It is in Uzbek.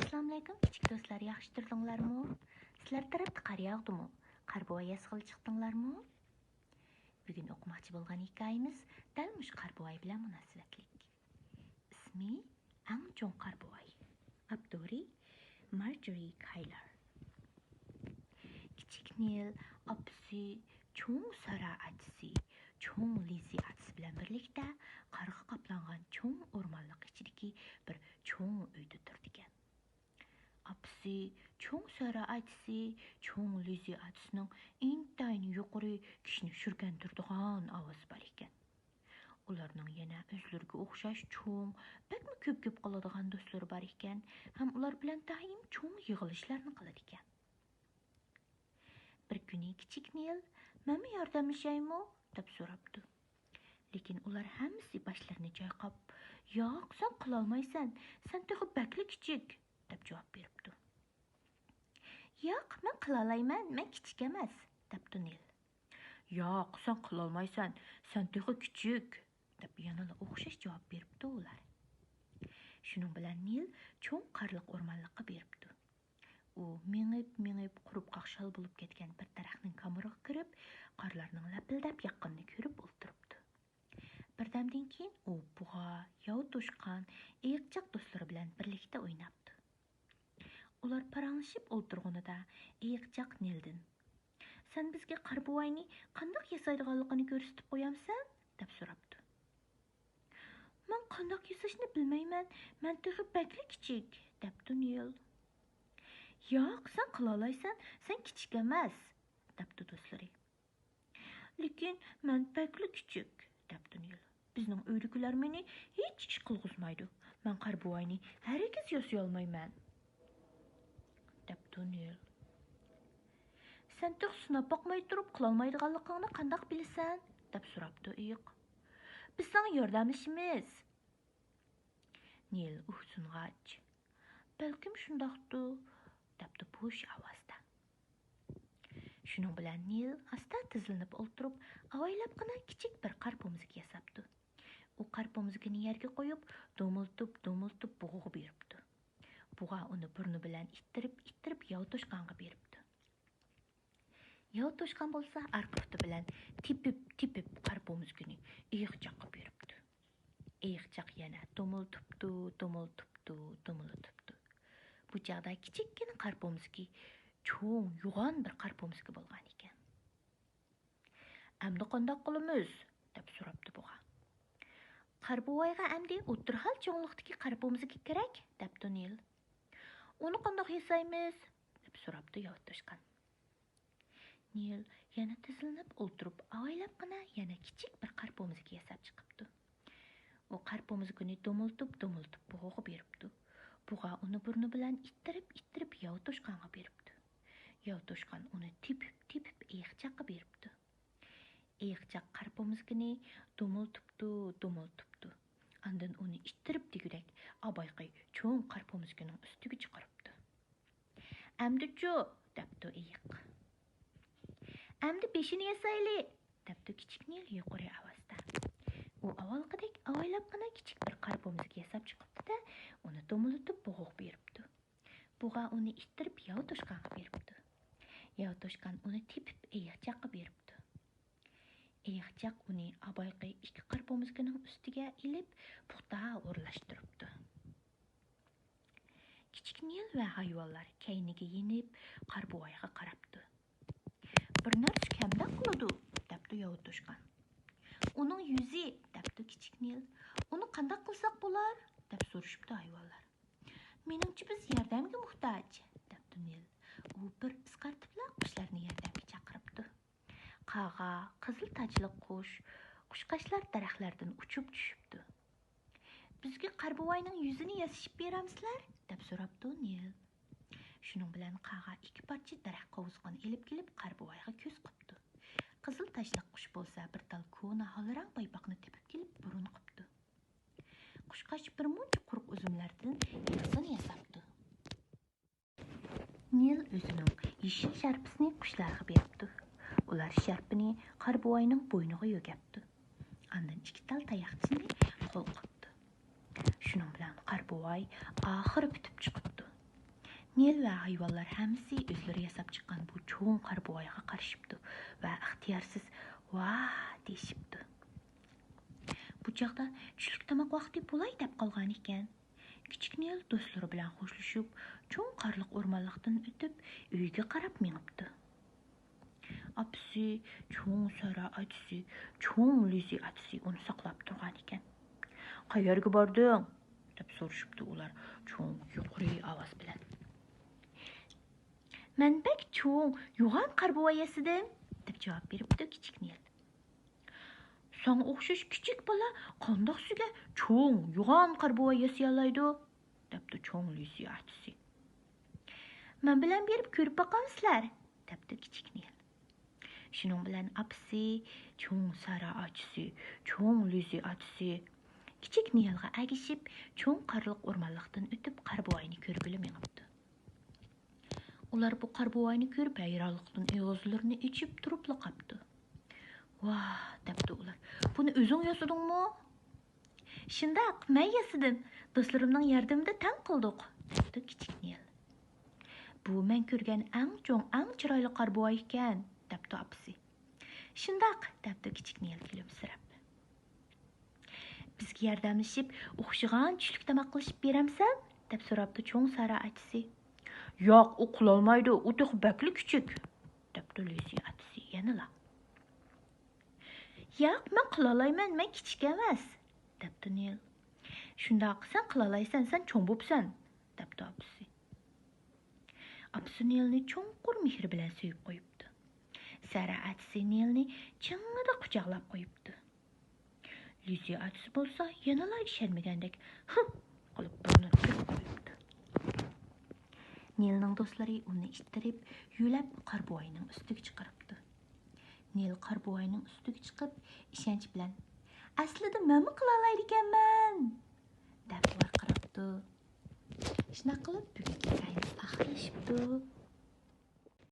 Assalomu alaykum, kichik do'stlar, yaxshi turdinglarmi? Sizlar tarafda qar yog'dimi? Qar bo'yi asqil chiqdinglarmi? Bugun o'qimoqchi bo'lgan hikoyamiz dal mush qar bo'yi bilan munosabatlik. Ismi Ang cho'ng qar bo'yi. Abduri Marjorie Kyler. Kichik Nil opasi cho'ng Sara achisi, cho'ng Lizzie achisi bilan birlikda qarga qoplangan cho'ng o'rmonlik ichidagi bir cho'ng uyda turdigan. Apsi cho'ng Sara achisi, cho'ng Lizzie achisining intayin yuqori kishini shurgan turdigan ovozi bor ekan. Ularning yana o'zlariga o'xshash cho'ng, bakmi ko'p qiladigan do'stlari bor ekan, ham ular bilan doim cho'ng yig'ilishlarni qilar ekan. Bir kuni kichik Nil, "Mama yordamlashaymi?" deb so'rabdi. Lekin ular hammasi boshlarini chayqab, "Yo'q, sen qila olmaysan, sen texi bakli kichik" deb javob beribdi. "Yo'q, men qila olmayman, men kichik emas" debdi Nil. "Yo'q, sen qila olmaysan, sen texi kichik" deb yana o'xshash javob beribdi ular. Shuning bilan Nil cho'ng qarliq o'rmonlikqa beribdi. U mingib qurib qaqshal bo'lib ketgan bir daraxtning kamiriga kirib, qarlarning lapildab yoqqanini ko'rib o'ltiribdi. Birdamdan keyin u bug'a, yov to'shqan, eyiqchoq do'stlari bilan birlikda o'ynabdi. Ular paranglashib o'ltirganida eyiqchoq Nildan: "Sen bizga qar bo'yni qandoq yasaydiganligini ko'rsatib qo'yamsan?" deb so'rabdi. "Men qandoq yasashni bilmayman, men texi bakli kichik" debdi Nil. "Yo'q, sen qila olaysan, sen kichik emas" debdi do'stlari. "Lekin men bakli kichik" debdi Nil. "Bizning uydagilar meni hech ish qilg'izmaydi. Men qar bo'yni hargiz yasay olmayman" debdi Nil. "Sen tex sinab boqmay turib qila olmaydiganligingni qandoq bilasan?" deb so'rabdi eyiq. "Biz senga yordamlashamiz" Nil uhsung'ach. "Balkim shundoqdir" debdi bo'sh ovozda. Shuning bilan Nil asta tizilib o'ltirib, avaylabgina kichik bir qar pomizgi yasabdi. U qar pomizgini yerga qo'yib, do'miltib bug'aga beribdi. Bug'a uni burni bilan ittirib yov to'shqonga beribdi. Yov to'shqon bo'lsa arqifti bilan tepib qar pomizgini eyiqchoqqa beribdi. Eyiqchoq yana do'miltibdi. Bu chaqda kichikkina qar pomizgi cho'ng, yo'g'on bir qar pomizgi bo'lgan ekan. "Amdi qandoq qilamiz?" deb so'rabdi bug'a. "Qar bo'yiga amdi o'tirhal cho'nglikdagi qar pomizgi kerak" debdi Nil. "Uni qandoq yasaymiz?" deb so'rabdi yov to'shqon. Nil yana tizilib o'ltirib, avaylabgina yana kichik bir qar pomizgi yasab chiqibdi. U qar pomizgini do'miltib bug'aga beribdi. Bug'a uni burni bilan ittirib yov to'shqonga beribdi. Yov to'shqon uni tepib eyiqchoqqa beribdi. Eyiqchoq qar pomizgini do'miltibdi. Andan uni ittirib degudak abayqi cho'ng qar pomizgining ustiga chiqaribdi. "Amdi-chu" debdi eyiq. "Amdi beshini yasayli" debdi kichik Nil yuqori ovozda. U avvalgidek avaylabgina kichik bir qar pomizgi yasab chiqibdi-da, uni do'miltib bug'aga beribdi. Bug'a uni ittirib yov to'shqonga beribdi. Yov to'shqon uni tepib eyiqchoqqa beribdi. Eyiqchoq uni abayqi ikki qar pomizgining ustiga ilib, puxta o'rlashtiribdi. Kichik Nil va hayvonlar kayniga yenib qar bo'yiga qarabdi. "Bir narsa kamdan qiladi" debdi yov to'shqon. "Uning yuzi" debdi kichik Nil. "Uni qandoq qilsak bo'lar?" deb so'rashibdi hayvonlar. "Menimcha biz yordamga muhtoj" debdi Nil. U bir isqartibla qushlarni yordamga chaqiribdi. Qaga, qizil tajli qushqashlar daraxtlardan uchib tushibdi. "Bizga qar bo'yining yuzini yasashib beramsizlar?" deb so'rabdi Nil. Shuning bilan qaga ikki parcha daraxt qovuzg'ini ilib kelib qar bo'yiga ko'z qilibdi. Qizil tajli qush bo'lsa bir tal ko'na holrang paypoqni tepib kelib burun qilibdi. Qushqash bir muncha quruq uzumlardan yasini yasabdi. Nil o'zining yeshil sharpisini qushlarga beribdi. Ular sharpini qar bo'yining bo'yniga yo'gabdi. Andan ikki tal tayoqchini qo'l qilibdi. Shuning bilan qar bo'yi oxiri bitib chiqibdi. Nil va hayvonlar hammasi o'zlari yasab chiqqan bu cho'ng qarbo'yga qarashibdi va ixtiyorsiz "Vah!" deyishibdi. Bu chaqda tushlik tomoq vaqti bo'lay deb qolgan ekan. Kichik Nil do'stlari bilan xo'shlashib, cho'ng qarliq o'rmonlikdan o'tib, uyiga qarab minibdi. Apsi, cho'ng Sara atisi, cho'ng Lizi atisi uni saqlab turgan ekan. "Qayerga bording?" deb so'rashibdi ular cho'ng yuqori ovoz bilan. "Men bek cho'ng, yo'g'on qarbo'y yasidim" deb javob beribdi kichik Nil. "Sana o'xshash kichik bola qandoq sizga cho'ng, yo'g'on qarbo'y yasayolaydi?" debdi cho'ng Lizi atisi. "Men bilan berib ko'rib boqamsizlar" debdi kichik Nil. Shuning bilan apsi, cho'ng Sara atisi, cho'ng Lizi atisi kichik Nilga agishib, cho'ng qarliq o'rmonlikdan o'tib qarbo'yni ko'rib minibdi. Ular bu qarbo'yni ko'rib hayronlikdan og'izlarini ochib turib qolibdi. "Vah!" debdi ular. "Buni o'zing yasadingmi?" "Shundoq, men yasidim. Do'stlarimning yordamida tan qildik" debdi kichik Nil. "Bu men ko'rgan eng cho'ng, eng chiroyli qarbo'y ekan" debdi apsi. "Shundoq" debdi kichik Nil kulimsirab. "Bizga yordamlashib, o'xshagan tushlik tomoq qilib beramsan?" deb so'rabdi cho'ng Sara atisi. "Yo'q, u qilolmaydi, u bakli kichik" debdi Lizi atisi yanala. "Yo'q, men qilolayman, men kichik emas" debdi Nil. "Shundoq, sen qilolaysan, sen cho'ng bo'psan" debdi apsi. Apsi Nilni cho'nqur mehr bilan suyib qo'yibdi. Sara atisi Nilni chingida quchoqlab qo'yibdi. Lizi atisi bo'lsa yanala ishonmagandek qilib burnini qirib qo'yibdi. Nilning do'stlari uni ittirib, yo'lab qarbo'yning ustiga chiqaribdi. Nil qarbo'yning ustiga chiqib, ishonch bilan "Aslida menmi qilolaydi ekanman" deb varqirabdi. Shuna qilib bugungi sayimiz oxirlashibdi.